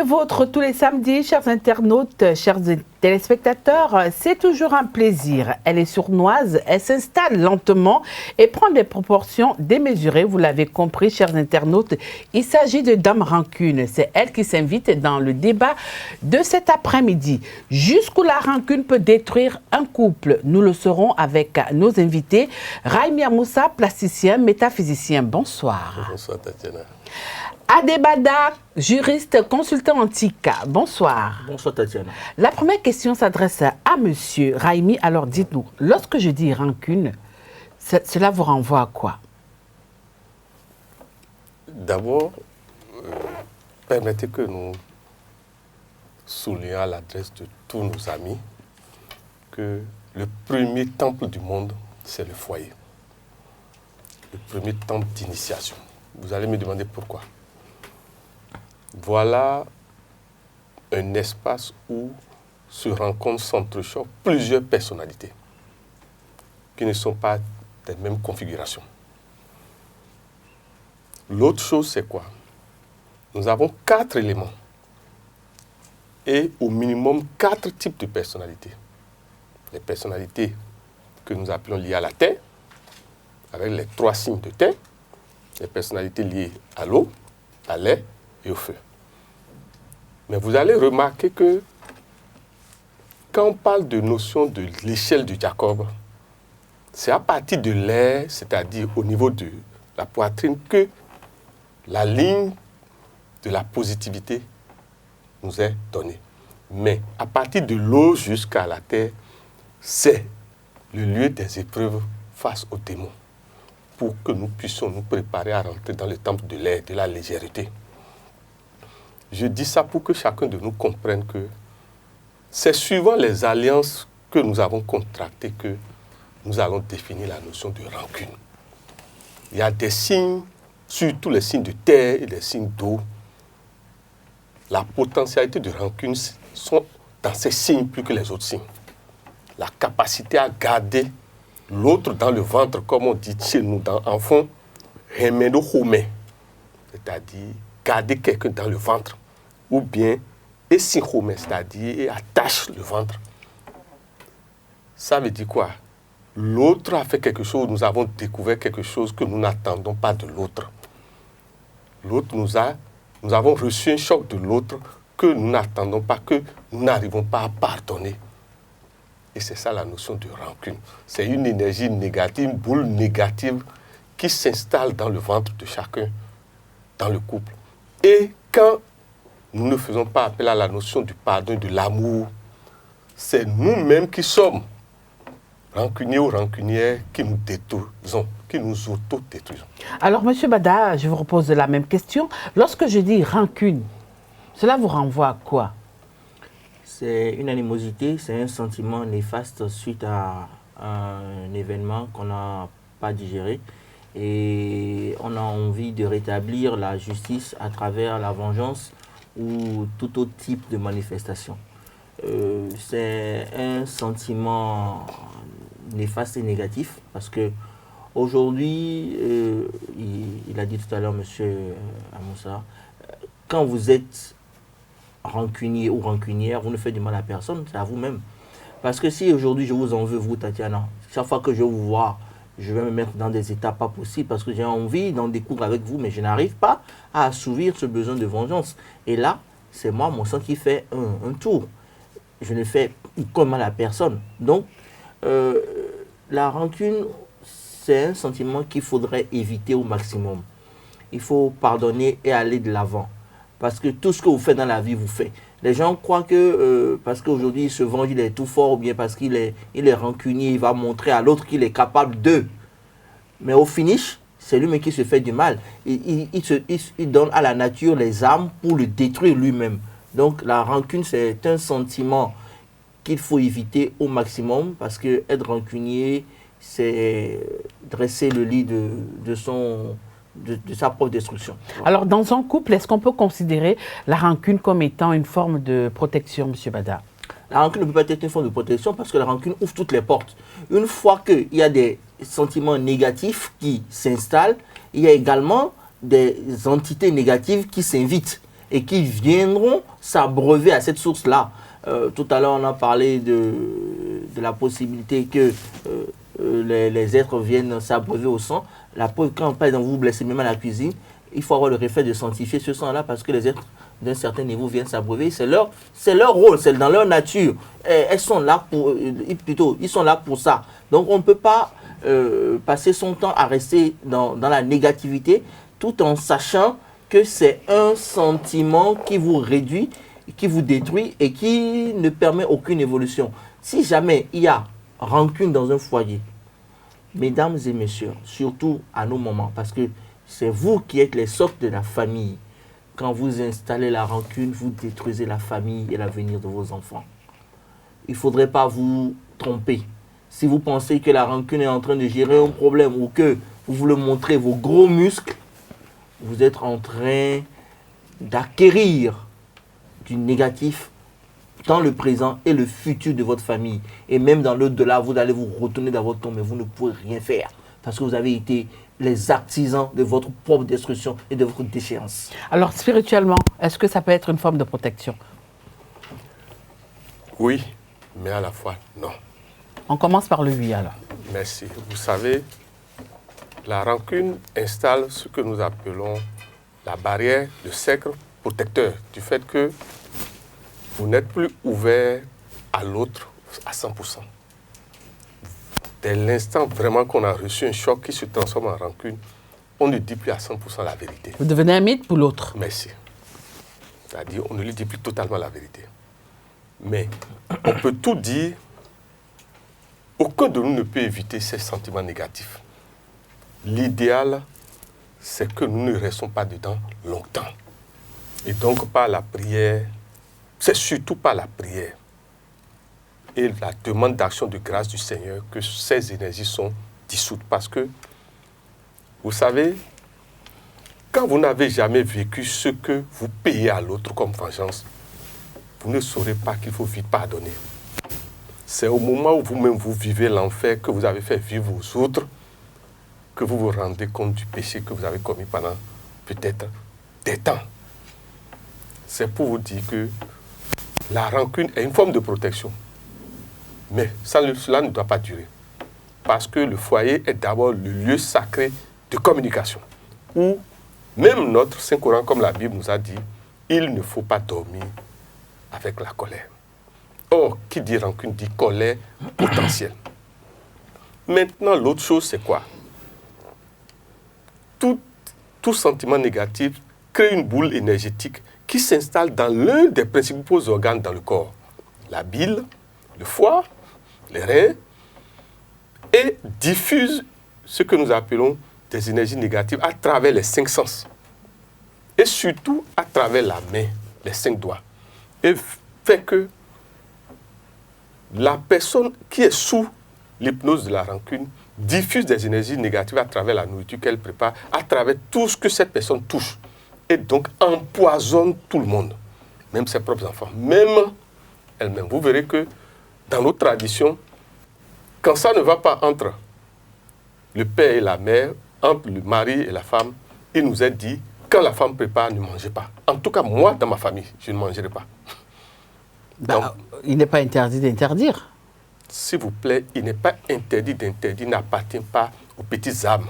vôtre tous les samedis, chers internautes, chers téléspectateurs. C'est toujours un plaisir. Elle est sournoise, elle s'installe lentement et prend des proportions démesurées. Vous l'avez compris, chers internautes, il s'agit de Dame Rancune. C'est elle qui s'invite dans le débat de cet après-midi. Jusqu'où la rancune peut détruire un couple. Nous le saurons avec nos invités. Raimi Amoussa, plasticien, métaphysicien. Bonsoir. Bonsoir, Tatiana. Adebada, juriste, consultant antique. Bonsoir. Bonsoir, Tatiana. La première question s'adresse à monsieur Raimi. Alors, dites-nous, lorsque je dis rancune, cela vous renvoie à quoi? D'abord, permettez que nous soulignions à l'adresse de tous nos amis que le premier temple du monde, c'est le foyer. Le premier temple d'initiation. Vous allez me demander pourquoi. Voilà un espace où se rencontrent, s'entrechoquent plusieurs personnalités qui ne sont pas des mêmes configurations. L'autre chose, c'est quoi? Nous avons 4 éléments et au minimum 4 types de personnalités. Les personnalités que nous appelons liées à la terre, avec les 3 signes de terre, les personnalités liées à l'eau, à l'air et au feu. Mais vous allez remarquer que quand on parle de notion de l'échelle de Jacob, c'est à partir de l'air, c'est-à-dire au niveau de la poitrine, que la ligne de la positivité nous est donnée. Mais à partir de l'eau jusqu'à la terre, c'est le lieu des épreuves face aux démons, pour que nous puissions nous préparer à rentrer dans le temple de l'air, de la légèreté. Je dis ça pour que chacun de nous comprenne que c'est suivant les alliances que nous avons contractées que nous allons définir la notion de rancune. Il y a des signes, surtout les signes de terre et les signes d'eau. La potentialité de rancune sont dans ces signes plus que les autres signes. La capacité à garder l'autre dans le ventre, comme on dit chez nous en fond, remendo home, c'est-à-dire garder quelqu'un dans le ventre, ou bien esinhome, c'est-à-dire attache le ventre. Ça veut dire quoi? L'autre a fait quelque chose, nous avons découvert quelque chose que nous n'attendons pas de l'autre. L'autre nous avons reçu un choc de l'autre que nous n'attendons pas, que nous n'arrivons pas à pardonner. Et c'est ça la notion de rancune. C'est une énergie négative, une boule négative qui s'installe dans le ventre de chacun, dans le couple. Et quand nous ne faisons pas appel à la notion du pardon, de l'amour, c'est nous-mêmes qui sommes rancuniers ou rancunières qui nous détruisons, qui nous auto-détruisons. Alors, monsieur Bada, je vous repose la même question. Lorsque je dis rancune, cela vous renvoie à quoi? C'est une animosité, c'est un sentiment néfaste suite à un événement qu'on n'a pas digéré. Et on a envie de rétablir la justice à travers la vengeance ou tout autre type de manifestation. C'est un sentiment néfaste et négatif parce que aujourd'hui, il a dit tout à l'heure, monsieur Amoussa, quand vous êtes rancunier ou rancunière, vous ne faites du mal à personne, c'est à vous-même. Parce que si aujourd'hui je vous en veux, vous, Tatiana, chaque fois que je vous vois, je vais me mettre dans des états pas possibles parce que j'ai envie d'en découdre avec vous, mais je n'arrive pas à assouvir ce besoin de vengeance. Et là, c'est moi, mon sang qui fait un tour. Je ne fais aucun mal à personne. Donc, la rancune, c'est un sentiment qu'il faudrait éviter au maximum. Il faut pardonner et aller de l'avant. Parce que tout ce que vous faites dans la vie, vous faites. Les gens croient que parce qu'aujourd'hui il se venge, il est tout fort, ou bien parce qu'il est rancunier, il va montrer à l'autre qu'il est capable d'eux. Mais au finish, c'est lui-même qui se fait du mal. Il donne à la nature les armes pour le détruire lui-même. Donc la rancune, c'est un sentiment qu'il faut éviter au maximum parce que être rancunier, c'est dresser le lit de sa propre destruction. Alors, dans un couple, est-ce qu'on peut considérer la rancune comme étant une forme de protection, M. Bada? La rancune ne peut pas être une forme de protection parce que la rancune ouvre toutes les portes. Une fois qu'il y a des sentiments négatifs qui s'installent, il y a également des entités négatives qui s'invitent. et qui viendront s'abreuver à cette source-là. Tout à l'heure, on a parlé de la possibilité que les êtres viennent s'abreuver au sang. La preuve, quand par exemple vous vous blessez même à la cuisine, il faut avoir le réflexe de sanctifier ce sang-là parce que les êtres d'un certain niveau viennent s'abreuver. C'est leur rôle, c'est dans leur nature. Elles sont là ils sont là pour ça. Donc on ne peut pas passer son temps à rester dans la négativité tout en sachant que c'est un sentiment qui vous réduit, qui vous détruit et qui ne permet aucune évolution. Si jamais il y a rancune dans un foyer, mesdames et messieurs, surtout à nos moments, parce que c'est vous qui êtes les socles de la famille. Quand vous installez la rancune, vous détruisez la famille et l'avenir de vos enfants. Il ne faudrait pas vous tromper. Si vous pensez que la rancune est en train de gérer un problème ou que vous voulez montrer vos gros muscles, vous êtes en train d'acquérir du négatif dans le présent et le futur de votre famille. Et même dans l'au-delà, vous allez vous retourner dans votre tombe, mais vous ne pourrez rien faire parce que vous avez été les artisans de votre propre destruction et de votre déchéance. Alors, spirituellement, est-ce que ça peut être une forme de protection? Oui, mais à la fois, non. On commence par le oui, alors. Merci. Vous savez, la rancune installe ce que nous appelons la barrière, le cercle protecteur, du fait que vous n'êtes plus ouvert à l'autre à 100%. Dès l'instant vraiment qu'on a reçu un choc qui se transforme en rancune, on ne dit plus à 100% la vérité. Vous devenez un mythe pour l'autre. Merci. C'est-à-dire, on ne lui dit plus totalement la vérité. Mais on peut tout dire. Aucun de nous ne peut éviter ces sentiments négatifs. L'idéal, c'est que nous ne restons pas dedans longtemps. Et donc, par la prière, c'est surtout par la prière et la demande d'action de grâce du Seigneur que ces énergies sont dissoutes. Parce que, vous savez, quand vous n'avez jamais vécu ce que vous payez à l'autre comme vengeance, vous ne saurez pas qu'il faut vite pardonner. C'est au moment où vous-même vous vivez l'enfer que vous avez fait vivre aux autres que vous vous rendez compte du péché que vous avez commis pendant peut-être des temps. C'est pour vous dire que la rancune est une forme de protection. Mais cela ne doit pas durer. Parce que le foyer est d'abord le lieu sacré de communication. Où même notre Saint-Coran, comme la Bible nous a dit, il ne faut pas dormir avec la colère. Or, qui dit rancune dit colère potentielle. Maintenant, l'autre chose, c'est quoi? Tout sentiment négatif crée une boule énergétique qui s'installe dans l'un des principaux organes dans le corps. La bile, le foie, les reins, et diffuse ce que nous appelons des énergies négatives à travers les 5 sens. Et surtout à travers la main, les 5 doigts. Et fait que la personne qui est sous l'hypnose de la rancune diffuse des énergies négatives à travers la nourriture qu'elle prépare, à travers tout ce que cette personne touche. Et donc empoisonne tout le monde, même ses propres enfants, même elle-même. Vous verrez que dans nos traditions, quand ça ne va pas entre le père et la mère, entre le mari et la femme, il nous est dit, quand la femme prépare, ne mangez pas. En tout cas, moi, dans ma famille, je ne mangerai pas. Donc, il n'est pas interdit d'interdire. S'il vous plaît, il n'est pas interdit d'interdire, n'appartient pas aux petites âmes.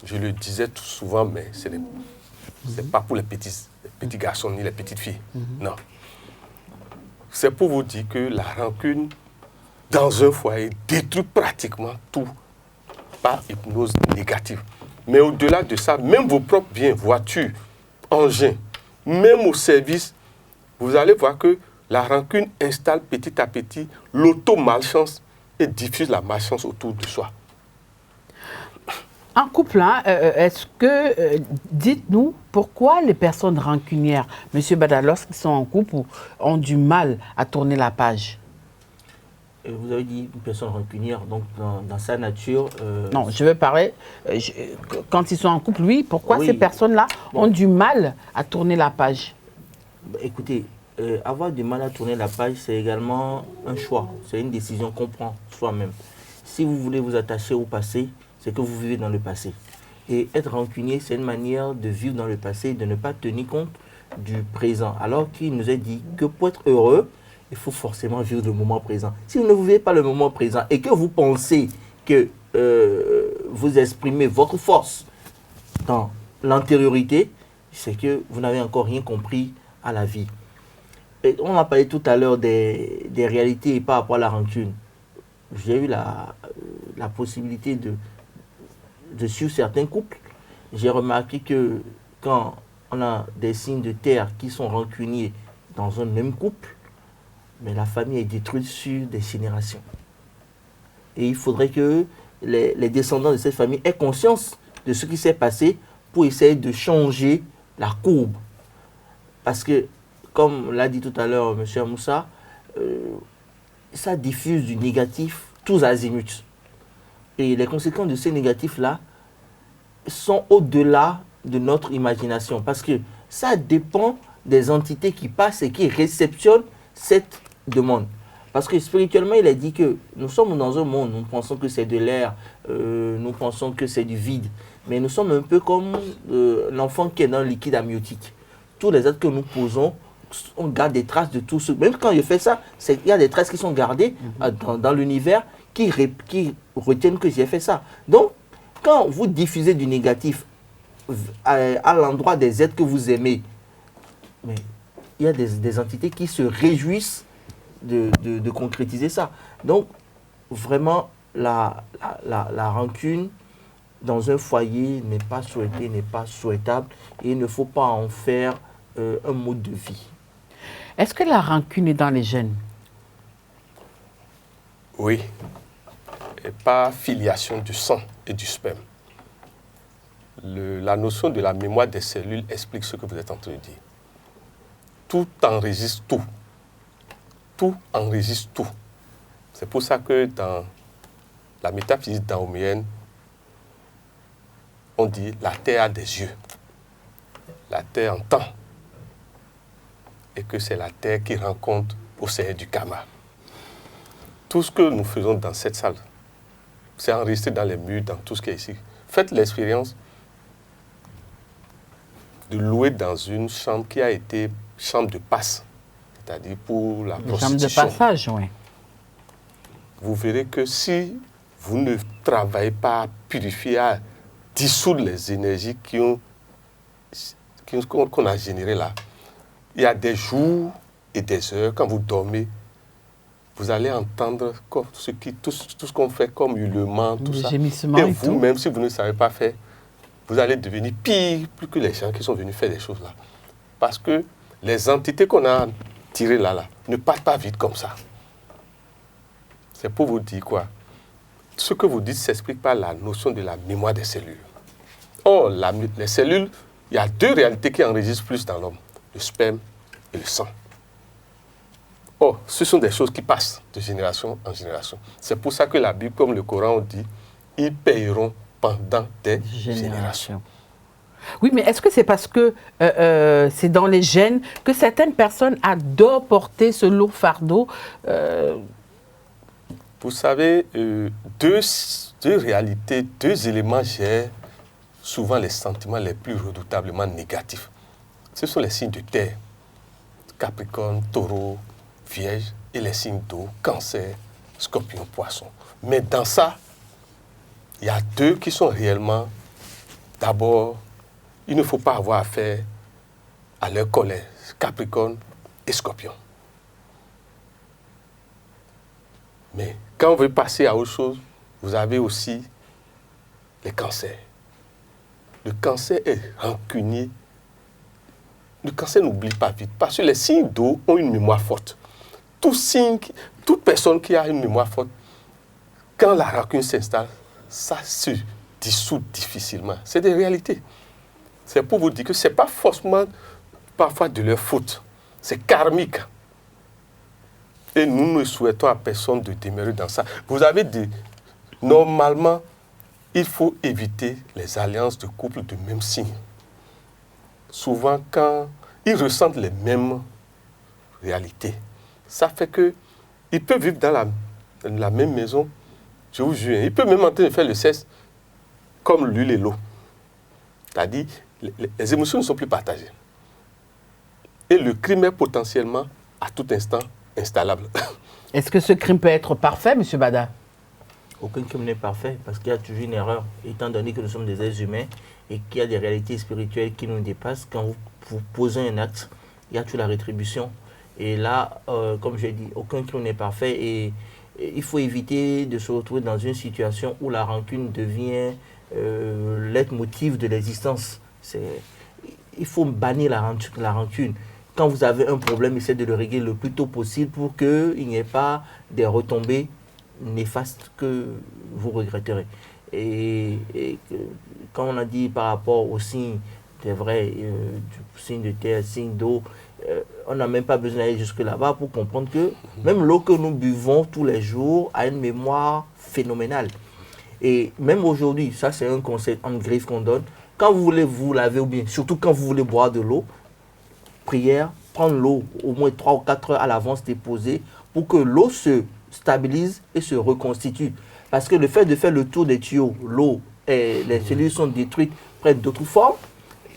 Je le disais tout souvent, mais ce n'est pas pour les petits garçons ni les petites filles. Non. C'est pour vous dire que la rancune, dans un foyer, détruit pratiquement tout par hypnose négative. Mais au-delà de ça, même vos propres biens, voitures, engins, même au service, vous allez voir que la rancune installe petit à petit l'auto-malchance et diffuse la malchance autour de soi. En couple, hein, est-ce que, dites-nous, pourquoi les personnes rancunières, M. Bada, lorsqu'ils sont en couple, ont du mal à tourner la page? Vous avez dit une personne rancunière, donc dans sa nature... Non, je veux parler, quand ils sont en couple, oui, pourquoi ces personnes-là ont du mal à tourner la page? Écoutez, avoir du mal à tourner la page, c'est également un choix, c'est une décision qu'on prend soi-même. Si vous voulez vous attacher au passé, c'est que vous vivez dans le passé. Et être rancunier, c'est une manière de vivre dans le passé, de ne pas tenir compte du présent. Alors qu'il nous est dit que pour être heureux, il faut forcément vivre le moment présent. Si vous ne vivez pas le moment présent et que vous pensez que vous exprimez votre force dans l'antériorité, c'est que vous n'avez encore rien compris à la vie. Et on a parlé tout à l'heure des réalités par rapport à la rancune. J'ai eu la possibilité de suivre certains couples. J'ai remarqué que quand on a des signes de terre qui sont rancuniers dans un même couple, mais la famille est détruite sur des générations. Et il faudrait que les descendants de cette famille aient conscience de ce qui s'est passé pour essayer de changer la courbe. Parce que, comme l'a dit tout à l'heure M. Amoussa, ça diffuse du négatif tous azimuts. Et les conséquences de ces négatifs-là sont au-delà de notre imagination. Parce que ça dépend des entités qui passent et qui réceptionnent cette demande. Parce que spirituellement, il a dit que nous sommes dans un monde, nous pensons que c'est de l'air, nous pensons que c'est du vide. Mais nous sommes un peu comme l'enfant qui est dans le liquide amniotique. Tous les actes que nous posons, on garde des traces de tout ce... Même quand je fais ça, il y a des traces qui sont gardées dans l'univers qui retiennent que j'ai fait ça. Donc, quand vous diffusez du négatif à l'endroit des êtres que vous aimez, mais il y a des entités qui se réjouissent de concrétiser ça. Donc, vraiment, la rancune dans un foyer n'est pas souhaitée, n'est pas souhaitable, et il ne faut pas en faire un mode de vie. Est-ce que la rancune est dans les gènes? Oui. Et par filiation du sang et du sperme. La notion de la mémoire des cellules explique ce que vous êtes en train de dire. Tout enregistre tout. Tout enregistre tout. C'est pour ça que dans la métaphysique daoméenne, on dit la terre a des yeux. La terre entend. Et que c'est la terre qui rend compte au Seigneur du karma. Tout ce que nous faisons dans cette salle, c'est enregistré dans les murs, dans tout ce qui est ici. Faites l'expérience de louer dans une chambre qui a été chambre de passe, c'est-à-dire pour la prostitution. Chambre de passage, oui. Vous verrez que si vous ne travaillez pas à purifier, à dissoudre les énergies qu'on a générées là, il y a des jours et des heures, quand vous dormez, vous allez entendre tout ce qu'on fait comme hurlement, tout ça. Et vous, même si vous ne savez pas faire, vous allez devenir pire plus que les gens qui sont venus faire des choses là. Parce que les entités qu'on a tirées là ne partent pas vite comme ça. C'est pour vous dire quoi? Ce que vous dites s'explique par la notion de la mémoire des cellules. Or, les cellules, il y a deux réalités qui enregistrent plus dans l'homme, le sperme et le sang. Or, ce sont des choses qui passent de génération en génération. C'est pour ça que la Bible, comme le Coran, on dit, ils paieront pendant des générations. Oui, mais est-ce que c'est parce que c'est dans les gènes que certaines personnes adorent porter ce lourd fardeau Vous savez, deux réalités, deux éléments gèrent souvent les sentiments les plus redoutablement négatifs. Ce sont les signes de terre, Capricorne, Taureau, Vierge, et les signes d'eau, Cancer, Scorpion, Poisson. Mais dans ça, il y a deux qui sont réellement, d'abord, il ne faut pas avoir affaire à leur colère, Capricorne et Scorpion. Mais quand on veut passer à autre chose, vous avez aussi les cancers. Le cancer est rancunier. Le cancer n'oublie pas vite, parce que les signes d'eau ont une mémoire forte. Toute personne qui a une mémoire forte, quand la rancune s'installe, ça se dissout difficilement. C'est des réalités. C'est pour vous dire que ce n'est pas forcément parfois de leur faute. C'est karmique. Et nous ne souhaitons à personne de demeurer dans ça. Vous avez dit, normalement, il faut éviter les alliances de couples de même signe. Souvent, quand ils ressentent les mêmes réalités, ça fait qu'ils peuvent vivre dans la même maison, je vous jure, ils peuvent même en train de faire le sexe comme l'huile et l'eau. C'est-à-dire, les émotions ne sont plus partagées. Et le crime est potentiellement, à tout instant, installable. Est-ce que ce crime peut être parfait, M. Bada? Aucun crime n'est parfait parce qu'il y a toujours une erreur, étant donné que nous sommes des êtres humains et qu'il y a des réalités spirituelles qui nous dépassent. Quand vous posez un acte, il y a toujours la rétribution. Et là, comme j'ai dit, aucun crime n'est parfait et il faut éviter de se retrouver dans une situation où la rancune devient leitmotiv de l'existence. Il faut bannir la rancune. Quand vous avez un problème, essayez de le régler le plus tôt possible pour qu'il n'y ait pas des retombées néfastes que vous regretterez. Et quand on a dit par rapport aux signes, c'est vrai, du signe de terre, signe d'eau, on n'a même pas besoin d'aller jusque là-bas pour comprendre que même l'eau que nous buvons tous les jours a une mémoire phénoménale. Et même aujourd'hui, ça c'est un conseil en griffe qu'on donne, quand vous voulez vous laver ou bien, surtout quand vous voulez boire de l'eau, prière, prendre l'eau au moins 3 ou 4 heures à l'avance déposée pour que l'eau se stabilise et se reconstitue. Parce que le fait de faire le tour des tuyaux, l'eau et les cellules sont détruites, prennent d'autres formes,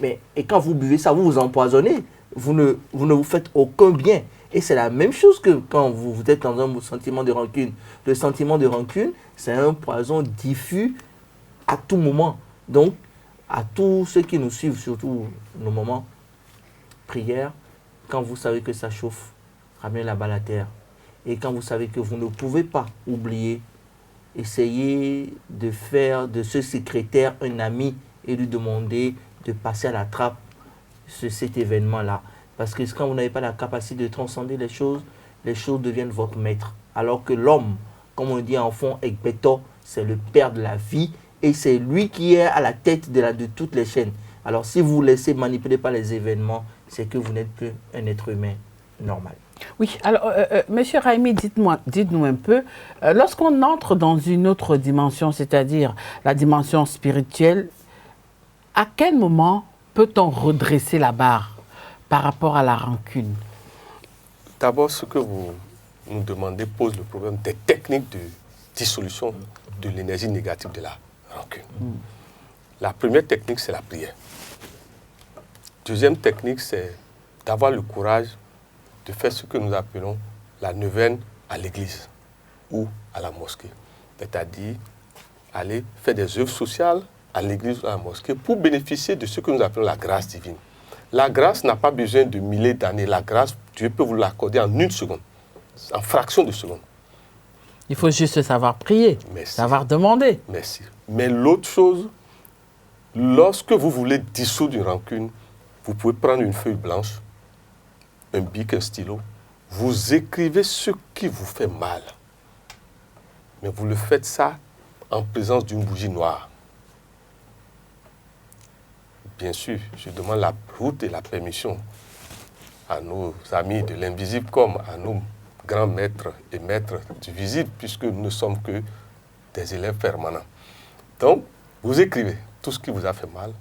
et quand vous buvez ça, vous vous empoisonnez, vous ne vous faites aucun bien. Et c'est la même chose que quand vous êtes dans un sentiment de rancune. Le sentiment de rancune, c'est un poison diffus à tout moment. Donc, à tous ceux qui nous suivent, surtout nos moments, prière, quand vous savez que ça chauffe, ramenez la balle à terre. Et quand vous savez que vous ne pouvez pas oublier, essayez de faire de ce secrétaire un ami et lui demander de passer à la trappe cet événement-là. Parce que quand vous n'avez pas la capacité de transcender les choses deviennent votre maître. Alors que l'homme, comme on dit en fond, Ekbeto, c'est le père de la vie et c'est lui qui est à la tête de toutes les chaînes. Alors si vous vous laissez manipuler par les événements, c'est que vous n'êtes qu'un être humain normal. Oui, alors, Monsieur Raimi, dites-nous un peu, lorsqu'on entre dans une autre dimension, c'est-à-dire la dimension spirituelle, à quel moment peut-on redresser la barre par rapport à la rancune? D'abord, ce que vous nous demandez pose le problème des techniques de dissolution de l'énergie négative de la rancune. La première technique, c'est la prière. Deuxième technique, c'est d'avoir le courage de faire ce que nous appelons la neuvaine à l'église ou à la mosquée. C'est-à-dire aller faire des œuvres sociales à l'église ou à la mosquée pour bénéficier de ce que nous appelons la grâce divine. La grâce n'a pas besoin de milliers d'années. La grâce, Dieu peut vous l'accorder en 1 seconde, en fraction de seconde. Il faut juste savoir prier, savoir demander. Merci. Mais l'autre chose, lorsque vous voulez dissoudre une rancune, vous pouvez prendre une feuille blanche, un bic, un stylo, vous écrivez ce qui vous fait mal. Mais vous le faites ça en présence d'une bougie noire. Bien sûr, je demande la route et la permission à nos amis de l'invisible comme à nos grands maîtres et maîtres du visible, puisque nous ne sommes que des élèves permanents. Donc, vous écrivez tout ce qui vous a fait mal.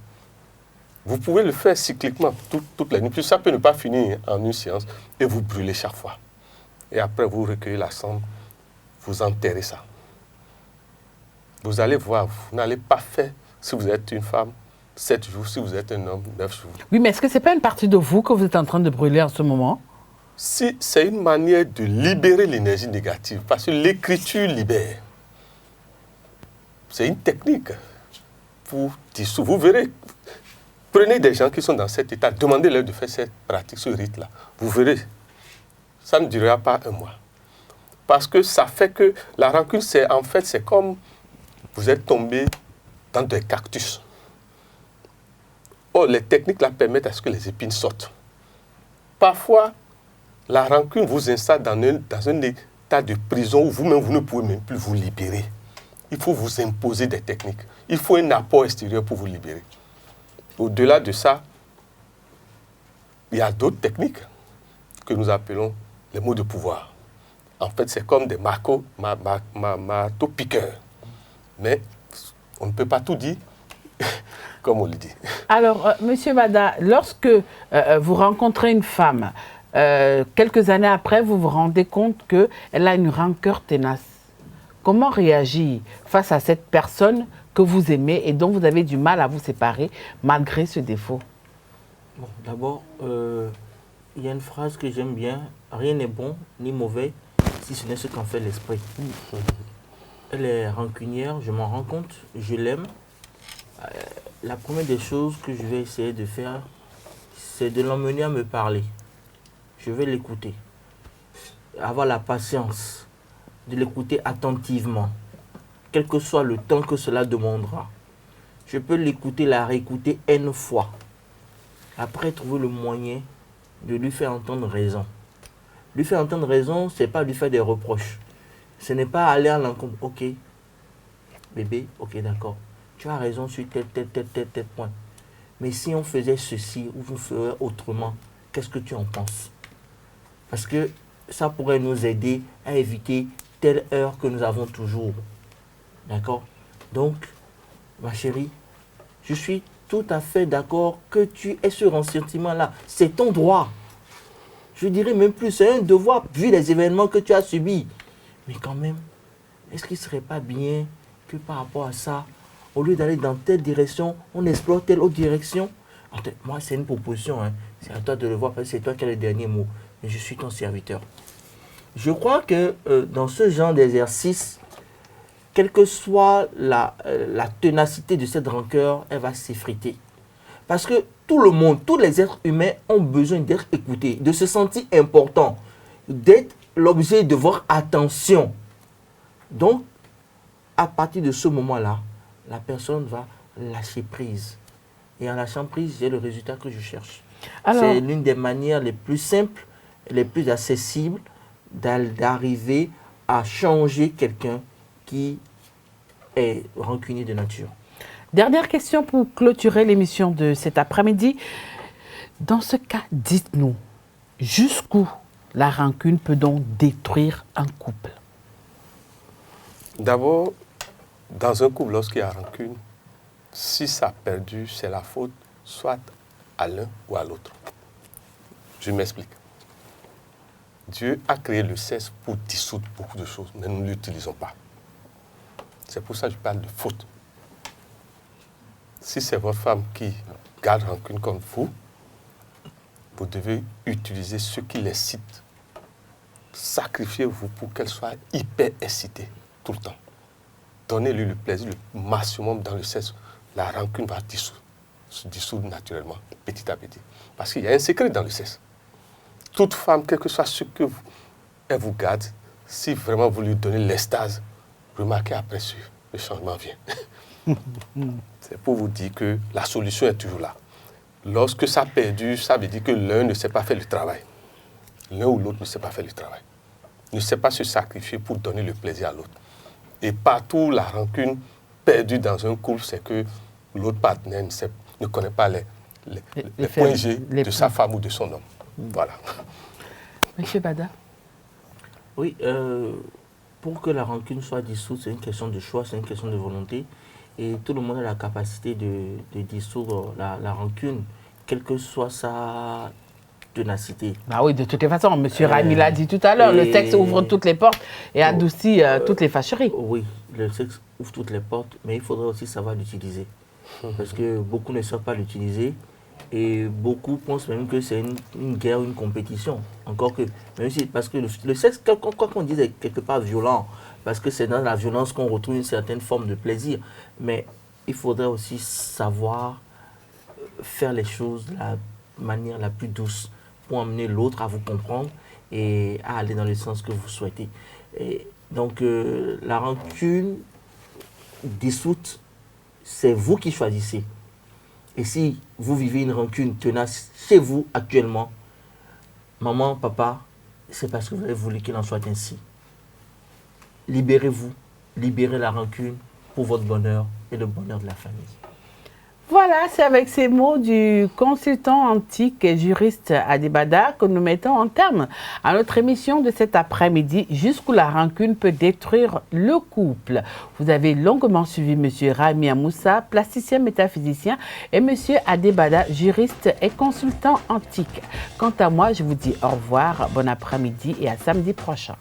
Vous pouvez le faire cycliquement toute la nuit, puis ça peut ne pas finir en une séance, et vous brûlez chaque fois. Et après, vous recueillez la cendre, vous enterrez ça. Vous allez voir, vous n'allez pas faire, si vous êtes une femme, 7 jours, si vous êtes un homme, 9 jours. Oui, mais est-ce que ce n'est pas une partie de vous que vous êtes en train de brûler en ce moment? Si c'est une manière de libérer l'énergie négative, parce que l'écriture libère. C'est une technique pour dissoudre. Vous verrez, prenez des gens qui sont dans cet état, demandez-leur de faire cette pratique, ce rite-là. Vous verrez, ça ne durera pas 1 mois. Parce que ça fait que la rancune, c'est comme vous êtes tombé dans des cactus. Or, les techniques là permettent à ce que les épines sortent. Parfois, la rancune vous installe dans un état de prison où vous-même, vous ne pouvez même plus vous libérer. Il faut vous imposer des techniques. Il faut un apport extérieur pour vous libérer. Au-delà de ça, il y a d'autres techniques que nous appelons les mots de pouvoir. En fait, c'est comme des marteaux-piqueurs. Mais on ne peut pas tout dire comme on le dit. Alors, Monsieur Bada, lorsque vous rencontrez une femme, quelques années après, vous vous rendez compte qu'elle a une rancœur tenace. Comment réagir face à cette personne que vous aimez et dont vous avez du mal à vous séparer malgré ce défaut? Bon, d'abord, il y a une phrase que j'aime bien. Rien n'est bon ni mauvais si ce n'est ce qu'en fait l'esprit. Elle est rancunière, je m'en rends compte, je l'aime. La première des choses que je vais essayer de faire, c'est de l'emmener à me parler. Je vais l'écouter. Avoir la patience de l'écouter attentivement, quel que soit le temps que cela demandera. Je peux l'écouter, la réécouter N fois. Après, trouver le moyen de lui faire entendre raison. Lui faire entendre raison, ce n'est pas lui faire des reproches. Ce n'est pas aller à l'encontre. Ok, bébé, ok, d'accord. Tu as raison sur tel point. Mais si on faisait ceci ou vous feriez autrement, qu'est-ce que tu en penses? Parce que ça pourrait nous aider à éviter telle heure que nous avons toujours. D'accord? Donc, ma chérie, je suis tout à fait d'accord que tu aies ce ressentiment-là. C'est ton droit. Je dirais même plus, c'est un devoir vu les événements que tu as subis. Mais quand même, est-ce qu'il ne serait pas bien que par rapport à ça, au lieu d'aller dans telle direction, on explore telle autre direction? Moi, c'est une proposition. Hein. C'est à toi de le voir parce que c'est toi qui as le dernier mot. Mais je suis ton serviteur. Je crois que dans ce genre d'exercice, quelle que soit la ténacité de cette rancœur, elle va s'effriter. Parce que tout le monde, tous les êtres humains ont besoin d'être écoutés, de se sentir important, d'être l'objet de votre attention. Donc, à partir de ce moment-là, la personne va lâcher prise. Et en lâchant prise, j'ai le résultat que je cherche. C'est l'une des manières les plus simples, les plus accessibles d'arriver à changer quelqu'un qui est rancunier de nature. Dernière question pour clôturer l'émission de cet après-midi. Dans ce cas, dites-nous, jusqu'où la rancune peut donc détruire un couple? D'abord, dans un couple, lorsqu'il y a rancune, si ça a perdu, c'est la faute soit à l'un ou à l'autre. Je m'explique. Dieu a créé le sexe pour dissoudre beaucoup de choses, mais nous ne l'utilisons pas. C'est pour ça que je parle de faute. Si c'est votre femme qui garde rancune comme vous devez utiliser ce qui l'excite. Sacrifiez-vous pour qu'elle soit hyper excitée tout le temps. Donnez-lui le plaisir le maximum dans le sexe. La rancune va se dissoudre naturellement, petit à petit. Parce qu'il y a un secret dans le sexe. Toute femme, quel que soit ce que elle vous garde, si vraiment vous lui donnez l'extase, remarquez après le changement vient. C'est pour vous dire que la solution est toujours là. Lorsque ça a perdu, ça veut dire que l'un ne sait pas faire le travail. L'un ou l'autre ne sait pas faire le travail. Ne sait pas se sacrifier pour donner le plaisir à l'autre. Et partout, la rancune perdue dans un couple, c'est que l'autre partenaire ne connaît pas les points G de sa femme ou de son homme. Voilà. Monsieur Bada? Oui, pour que la rancune soit dissoute, c'est une question de choix, c'est une question de volonté. Et tout le monde a la capacité de dissoudre la rancune, quelle que soit sa ténacité. Bah oui, de toutes les façons, M. Rami l'a dit tout à l'heure, le sexe ouvre toutes les portes et adoucit toutes les fâcheries. Oui, le sexe ouvre toutes les portes, mais il faudrait aussi savoir l'utiliser. Parce que beaucoup ne savent pas l'utiliser et beaucoup pensent même que c'est une guerre, une compétition. Encore que, même si, parce que le sexe, quoi qu'on dise, est quelque part violent. Parce que c'est dans la violence qu'on retrouve une certaine forme de plaisir. Mais il faudrait aussi savoir faire les choses de la manière la plus douce pour amener l'autre à vous comprendre et à aller dans le sens que vous souhaitez. Et donc, la rancune dissoute, c'est vous qui choisissez. Et si vous vivez une rancune tenace chez vous actuellement, maman, papa, c'est parce que vous avez voulu qu'il en soit ainsi. Libérez-vous, libérez la rancune pour votre bonheur et le bonheur de la famille. Voilà, c'est avec ces mots du consultant antique et juriste Adebada que nous mettons en terme à notre émission de cet après-midi, jusqu'où la rancune peut détruire le couple. Vous avez longuement suivi M. Rami Amoussa, plasticien métaphysicien, et M. Adebada, juriste et consultant antique. Quant à moi, je vous dis au revoir, bon après-midi et à samedi prochain.